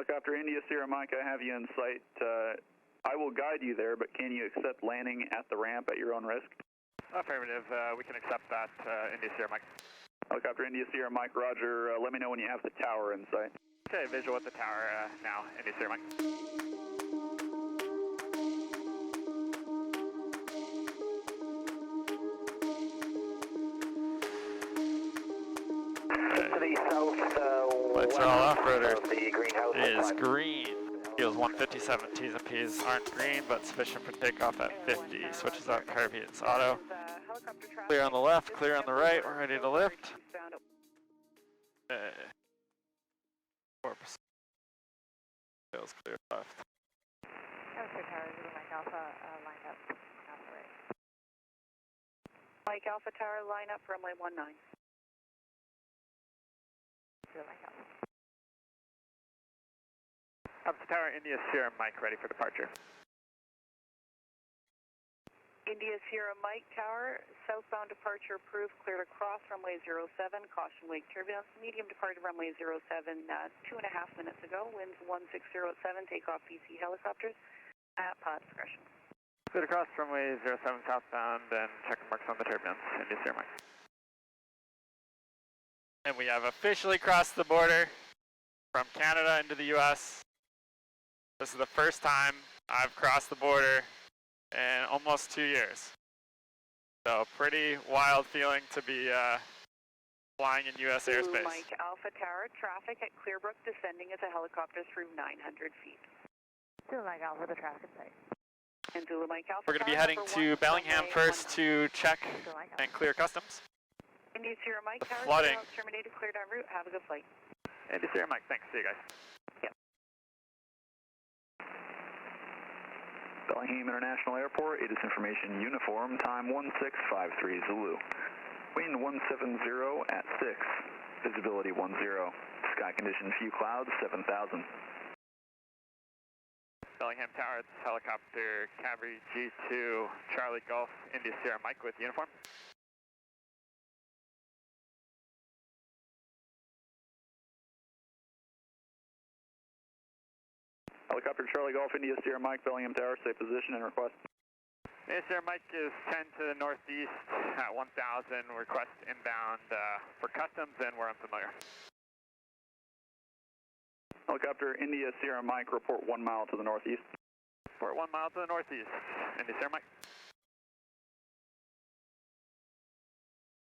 Helicopter India Sierra Mike, I have you in sight. I will guide you there, but can you accept landing at the ramp at your own risk? Affirmative. We can accept that, India Sierra Mike. Helicopter India Sierra Mike, roger. Let me know when you have the tower in sight. Okay, visual at the tower now, India Sierra Mike. To the south, lights are all off-roader. The greenhouse It is green. Fuels 157, T's and P's aren't green, but sufficient for takeoff at 50. Switches out CABRI, it's auto. Clear on the left, clear on the right, we're ready to lift. Okay. 4%. Feels clear left. Abbotsford Tower, Mike Alpha, lined up on the right. Mike Alpha Tower, line up runway 19. Mike Alpha. Abbotsford Tower, India Sierra Mike, ready for departure. India Sierra Mike Tower, southbound departure approved, cleared across runway 07, caution wake turbulence, medium departed runway 07 2.5 minutes ago, winds 1607, takeoff BC helicopters at pod discretion. Cleared across runway 07 southbound and check marks on the turbulence, India Sierra Mike. And we have officially crossed the border from Canada into the US. This is the first time I've crossed the border in almost 2 years. So pretty wild feeling to be flying in US airspace. Mike Alpha Tower, traffic at Clearbrook descending as a helicopter through 900 feet. Zulu Mike Alpha, the traffic site. And Zulu Mike Alpha We're going to be Tower, heading number to Bellingham first to check and clear customs. India Sierra Mike Tower, flooding. terminated, cleared en route, have a good flight. India Sierra Mike, thanks, see you guys. Bellingham International Airport, it is information uniform, time 1653 Zulu. Wind 170 at 6, visibility 10. Sky conditions few clouds, 7,000. Bellingham Tower, it's helicopter CABRI G2 Charlie Golf, India Sierra Mike with uniform. Helicopter Charlie Golf, India Sierra Mike, Bellingham Tower, safe position and request. India Sierra Mike is 10 to the northeast at 1000, request inbound for customs, and we're unfamiliar. Helicopter India Sierra Mike, report 1 mile to the northeast. Report 1 mile to the northeast, India Sierra Mike.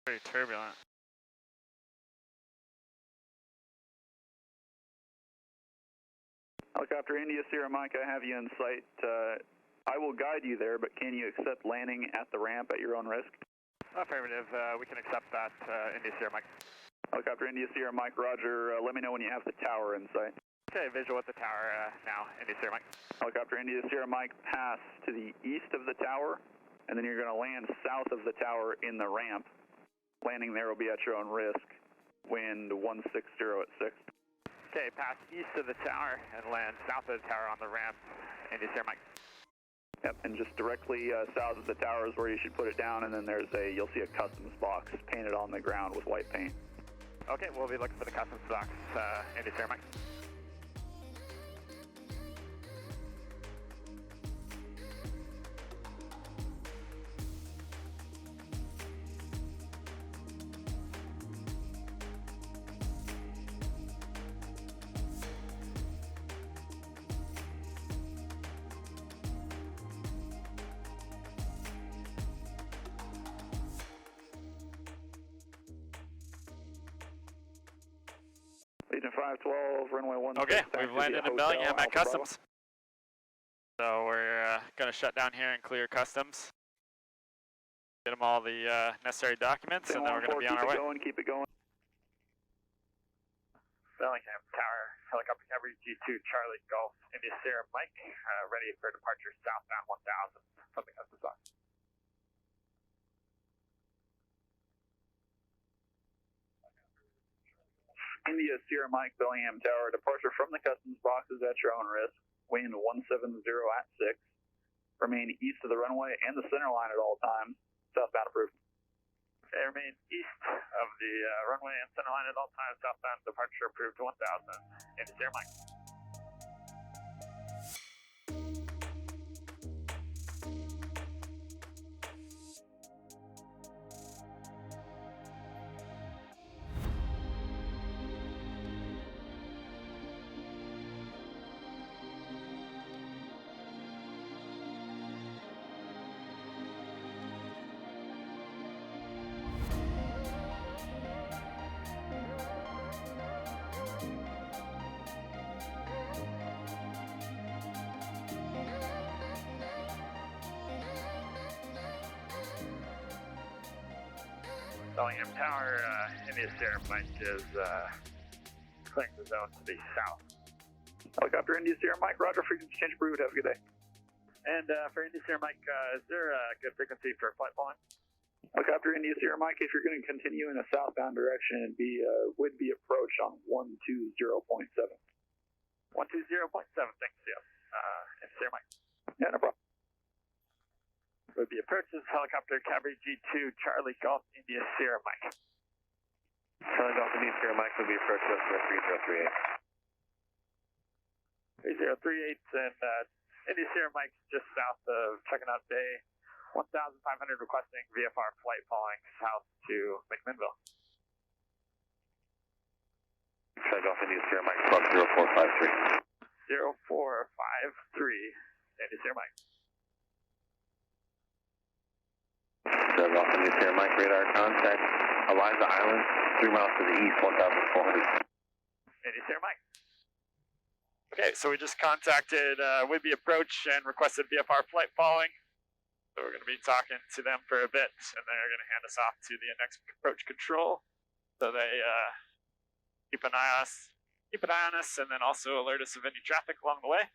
Pretty turbulent. Helicopter India Sierra Mike, I have you in sight. I will guide you there, but can you accept landing at the ramp at your own risk? Affirmative. We can accept that, India Sierra Mike. Helicopter India Sierra Mike, roger. Let me know when you have the tower in sight. Okay, visual at the tower now, India Sierra Mike. Helicopter India Sierra Mike, pass to the east of the tower, and then you're going to land south of the tower in the ramp. Landing there will be at your own risk. Wind 160 at 6. Okay, pass east of the tower and land south of the tower on the ramp, India Sierra Mike. Yep, and just directly south of the tower is where you should put it down, and then you'll see a customs box painted on the ground with white paint. Okay, we'll be looking for the customs box, India Sierra Mike. Region 512, runway 16. Okay, we've landed in Bellingham at customs. So we're going to shut down here and clear customs. Get them all the necessary documents, and then we're going to be on our way. Keep it going. Bellingham Tower, helicopter CABRI G2 Charlie Golf, India Sierra Mike, ready for departure southbound 1000 from the customs box. India Sierra Mike, Bellingham Tower, departure from the customs box is at your own risk. Wind 170 at 6. Remain east of the runway and the center line at all times. Southbound approved. Okay, remain east of the runway and center line at all times. Southbound departure approved to 1000. India Sierra Mike. Bellingham Tower, India Sierra Mike is clearing the zone to the south. Helicopter India Sierra Mike, roger, frequency change approved, have a good day. And for India Sierra Mike, is there a good frequency for flight following? Helicopter India Sierra Mike, if you're going to continue in a southbound direction, would be approach on 120.7. 120.7, thanks, yeah. India Sierra Mike. Yeah, no problem. Would be approaches helicopter CABRI G2 Charlie Golf India Sierra Mike. Charlie Golf India Sierra Mike would be approach customer 3038. 3038 and India Sierra Mike just south of Checkout Bay. 1,500 requesting VFR flight following south to McMinnville. Charlie Golf India Sierra Mike, Club 0453. 0453, India Sierra Mike. Charlie Golf India Sierra Mike, radar contact, Eliza Island, 3 miles to the east, 1,400. India Sierra Mike. Okay, so we just contacted Whidbey Approach and requested VFR flight following. So we're going to be talking to them for a bit, and they're going to hand us off to the next approach control, so they keep an eye on us, and then also alert us of any traffic along the way,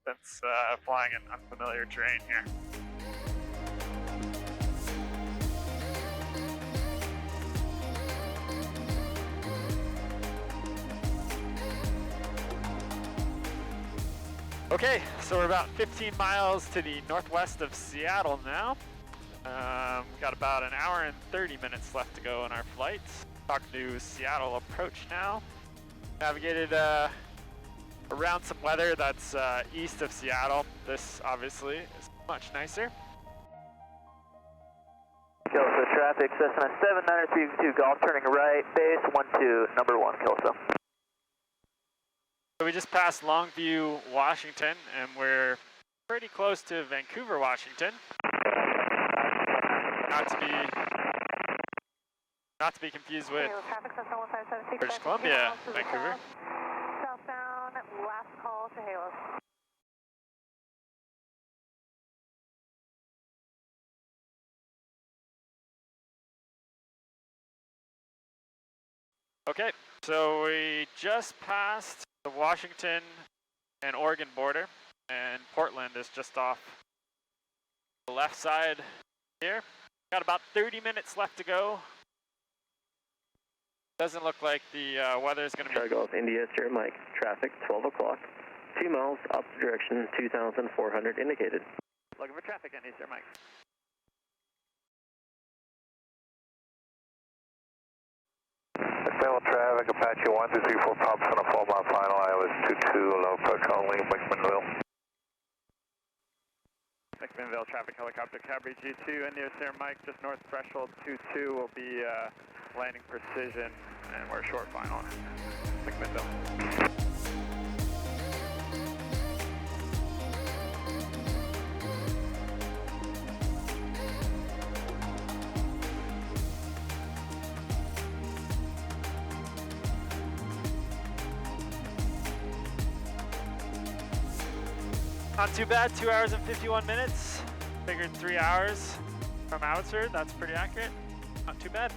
since flying in unfamiliar terrain here. Okay, so we're about 15 miles to the northwest of Seattle now. We've got about an hour and 30 minutes left to go on our flight. Talking to Seattle Approach now. Navigated around some weather that's east of Seattle. This obviously is much nicer. Kelso traffic, Cessna 7932 Golf turning right, base 12, number 1 Kelso. So we just passed Longview, Washington, and we're pretty close to Vancouver, Washington. Not to be confused with British Columbia, Vancouver. Southbound, last call to Halos. Okay, so we just passed the Washington and Oregon border, and Portland is just off the left side here. Got about 30 minutes left to go. Doesn't look like the weather is going to be... Charlie Golf India Sierra Mike, traffic 12 o'clock, 2 miles opposite direction, 2,400 indicated. Looking for traffic, India Sierra Mike. McMinnville traffic, Apache 1234 pops on a 4-mile final, ILS 22, low approach only, McMinnville. McMinnville traffic helicopter CABRI G2, India Sierra Mike, just north threshold 22 will be landing precision, and we're short final, McMinnville. Not too bad, 2 hours and 51 minutes. Figured 3 hours from Abbotsford, that's pretty accurate. Not too bad.